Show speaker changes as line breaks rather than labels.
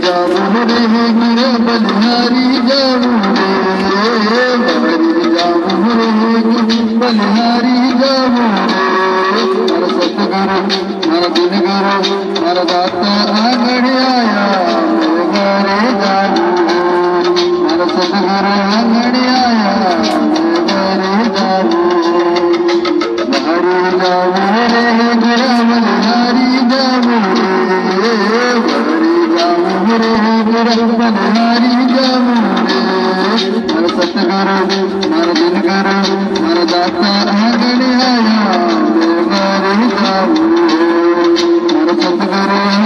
जाऊं रे गुरु बलिहारी जाऊं रे बहरी जाऊं रे गुरु बलिहारी जाऊं रे हर सतगुरु हर दिन गुरु हर दाता आंगण आया घरे जाऊं हर सतगुरु आंगण आया घरे जाऊं बहरी जाऊं रे गुरु बलिहारी जाऊं रे बहरी जाऊं रे गुरु बलिहारी जाऊं रे हर सतगुरु हर दिन गुरु हर दाता आंगण आया घरे जाऊं हर सतगुरु